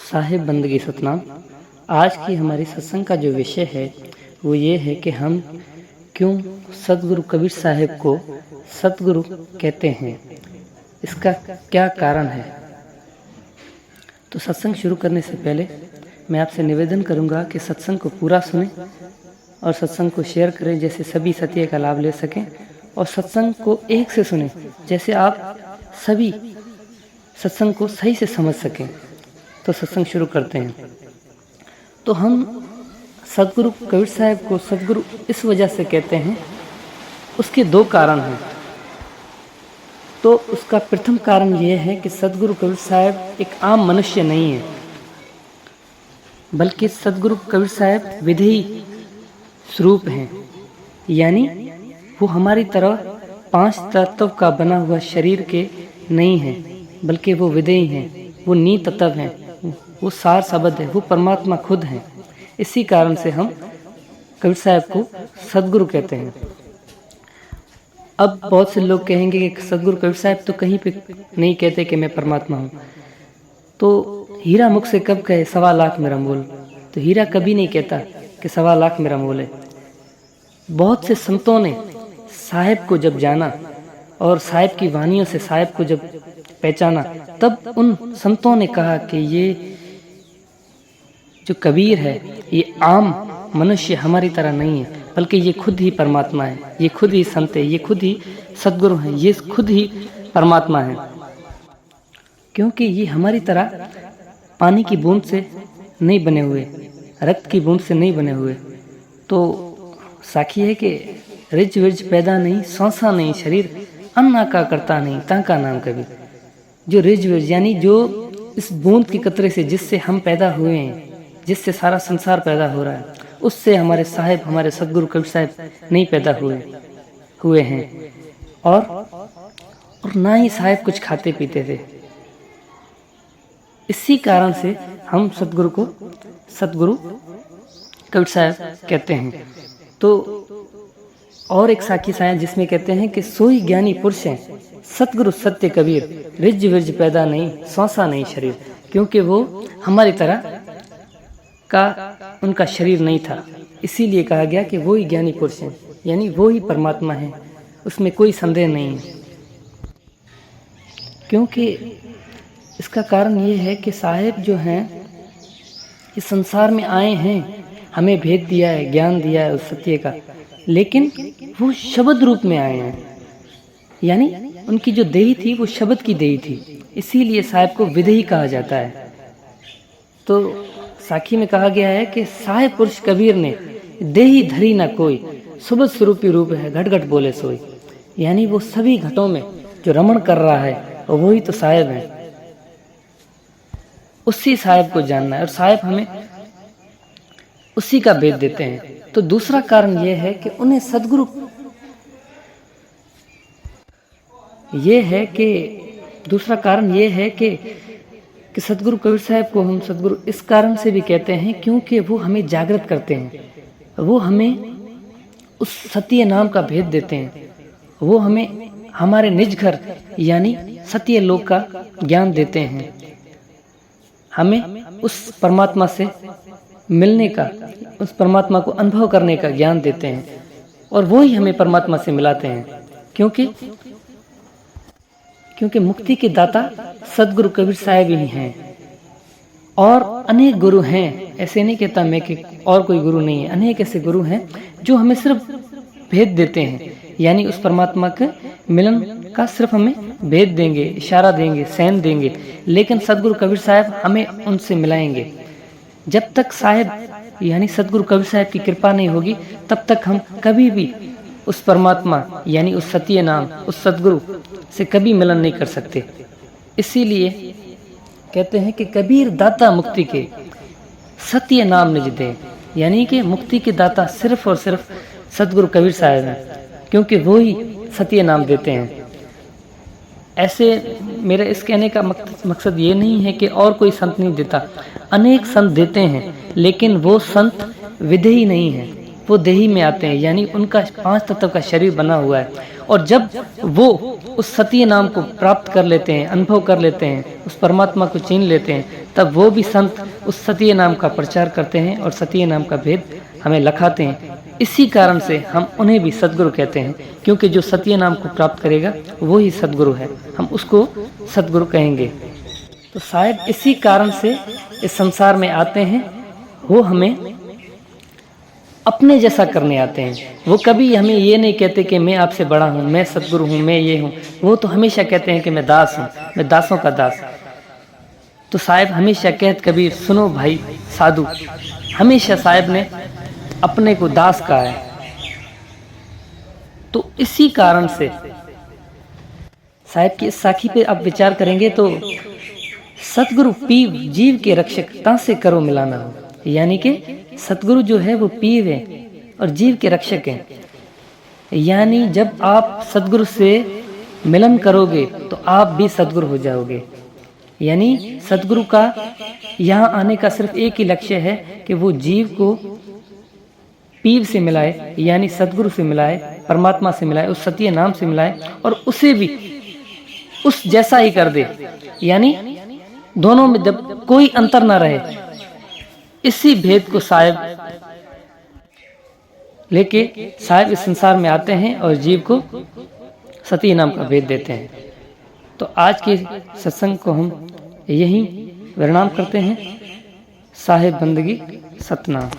साहिब बंदगी सतनाम। आज की हमारी सत्संग का जो विषय है वो ये है कि हम क्यों सतगुरु कबीर साहिब को सतगुरु कहते हैं, इसका क्या कारण है। तो सत्संग शुरू करने से पहले मैं आपसे निवेदन करूंगा कि सत्संग को पूरा सुनें और सत्संग को शेयर करें जैसे सभी सत्य का लाभ ले सकें, और सत्संग को एक से सुनें जैसे आप सभी सत्संग को सही से समझ सकें। तो सत्संग शुरू करते हैं। तो हम सतगुरु कबीर साहब को सतगुरु इस वजह से कहते हैं, उसके दो कारण हैं। तो उसका प्रथम कारण यह है कि सतगुरु कबीर साहब एक आम मनुष्य नहीं है, बल्कि सतगुरु कबीर साहब विधेयी स्वरूप हैं। यानी वो हमारी तरह 5 तत्व का बना हुआ शरीर के नहीं हैं, बल्कि वो विधेयी हैं, वो नी तत्व हैं, वो सार शब्द है, वो परमात्मा खुद हैं। इसी कारण से हम कबीर साहब को सतगुरु कहते हैं। अब बहुत से लोग कहेंगे कि सतगुरु कबीर साहब तो कहीं पे नहीं कहते कि मैं परमात्मा हूँ। तो हीरा मुख से कब कहे 1.25 लाख मेरा मोल, तो हीरा कभी नहीं कहता कि 1.25 लाख मेरा मोल है। बहुत से संतों ने साहिब को जब जाना और साहिब की वानियों से साहिब को जब पहचाना, तब उन संतों ने कहा कि ये जो कबीर है ये आम मनुष्य हमारी तरह नहीं है, बल्कि ये खुद ही परमात्मा है, ये खुद ही संत है, ये खुद ही सतगुरु हैं, ये खुद ही परमात्मा है। क्योंकि ये हमारी तरह पानी की बूंद से नहीं बने हुए, रक्त की बूंद से नहीं बने हुए। तो साखी है कि रिज विज पैदा नहीं, सांसा नहीं शरीर, अन्ना का करता नहीं, ताका नाम कबीर। जो रिज विज यानी जो इस बूंद की कतरे से जिससे हम पैदा हुए हैं, जिससे सारा संसार पैदा हो रहा है, उससे हमारे साहिब, हमारे सतगुरु कबीर साहब नहीं पैदा हुए हैं। और ना ही साहिब कुछ खाते पीते थे। इसी कारण से हम सतगुरु को सतगुरु कबीर साहब कहते हैं। तो और एक साखी साया जिसमें कहते हैं कि सोई ज्ञानी पुरुष है सतगुरु सत्य कबीर, रिज विज पैदा नहीं, सांसा नहीं शरीर। क्योंकि वो हमारी तरह का उनका शरीर नहीं था, इसीलिए कहा गया कि वो ही ज्ञानी पुरुष हैं, यानी वो ही परमात्मा है, उसमें कोई संदेह नहीं है। क्योंकि इसका कारण ये है कि साहिब जो हैं इस संसार में आए हैं, हमें भेद दिया है, ज्ञान दिया है उस सत्य का, लेकिन वो शब्द रूप में आए हैं। यानी उनकी जो देही थी वो शब्द की देही थी, इसीलिए साहिब को विधेयी कहा जाता है। तो साखी में कहा गया है कि साहिब पुरुष कबीर ने देही धरी ना कोई, सुबह स्वरूपी रूप है घट घट बोले सोई। यानी वो सभी घटों में जो रमण कर रहा है और वही तो साहिब है। उसी साहिब को जानना है और साहिब हमें उसी का भेद देते हैं। तो दूसरा कारण यह है कि उन्हें सतगुरु दूसरा कारण यह है कि सतगुरु कबीर साहब को हम सतगुरु इस कारण से भी कहते हैं क्योंकि वो हमें जागृत करते हैं, वो हमें उस सत्य नाम का भेद देते हैं, वो हमें हमारे निज घर यानी सत्य लोक का ज्ञान देते हैं, हमें उस परमात्मा से मिलने का, उस परमात्मा को अनुभव करने का ज्ञान देते हैं, और वो ही हमें परमात्मा से मिलाते हैं। क्योंकि मुक्ति के दाता सतगुरु कबीर साहब ही हैं। और अनेक गुरु हैं, ऐसे नहीं कहता मैं कि और कोई गुरु नहीं है, अनेक ऐसे गुरु हैं जो हमें सिर्फ भेद देते हैं, यानी उस परमात्मा के मिलन का सिर्फ हमें भेद देंगे, इशारा देंगे, सैन देंगे, लेकिन सतगुरु कबीर साहब हमें उनसे मिलाएंगे। जब तक साहिब यानी सतगुरु कबीर साहब की कृपा नहीं होगी, तब तक हम कभी भी उस परमात्मा यानी उस सत्य नाम, उस सतगुरु से कभी मिलन नहीं कर सकते। इसीलिए कहते हैं कि कबीर दाता मुक्ति के, सत्य नाम निज दे। यानी कि मुक्ति के दाता सिर्फ और सिर्फ सतगुरु कबीर साहब हैं, क्योंकि वो ही सत्य नाम देते हैं। ऐसे मेरे इस कहने का मकसद ये नहीं है कि और कोई संत नहीं देता, अनेक संत देते हैं, लेकिन वो संत विधेयी नहीं है, वो देही में आते हैं, यानी उनका 5 तत्व का शरीर बना हुआ है। और जब वो उस सत्य नाम को प्राप्त कर लेते हैं, अनुभव कर लेते हैं, उस परमात्मा को छीन लेते हैं, तब वो भी संत उस सत्य नाम का प्रचार करते हैं और सत्य नाम का भेद हमें लखाते हैं। इसी कारण से हम उन्हें भी सद्गुरु कहते हैं, क्योंकि जो सत्य नाम को प्राप्त करेगा वो ही सद्गुरु है, हम उसको सद्गुरु कहेंगे। तो शायद इसी कारण से इस संसार में आते हैं, वो हमें अपने जैसा करने आते हैं। वो कभी हमें ये नहीं कहते कि मैं आपसे बड़ा हूँ, मैं सद्गुरु हूँ, मैं ये हूँ। वो तो हमेशा कहते हैं कि मैं दास हूँ, मैं दासों का दास। तो साहिब हमेशा कहत कबीर, सुनो भाई साधु, हमेशा साहिब ने अपने को दास कहा है। तो इसी कारण से साहिब की इस साखी पे आप विचार करेंगे तो सतगुरु पीव जीव के रक्षक तासे करो मिलाना हो, यानी कि सतगुरु जो है वो पीव है और जीव के रक्षक हैं। यानी जब आप सतगुरु से मिलन करोगे तो आप भी सतगुरु हो जाओगे। यानी सतगुरु का यहाँ आने का सिर्फ एक ही लक्ष्य है कि वो जीव को पीव से मिलाए, यानी सतगुरु से मिलाए, परमात्मा से मिलाए, उस सत्य नाम से मिलाए और उसे भी उस जैसा ही कर दे, यानी दोनों में जब कोई अंतर ना रहे। इसी भेद को साहिब लेके साहिब इस संसार में आते हैं और जीव को सत्य नाम का भेद देते हैं। तो आज के सत्संग को हम यहीं विराम करते हैं। साहिब बंदगी सतनाम।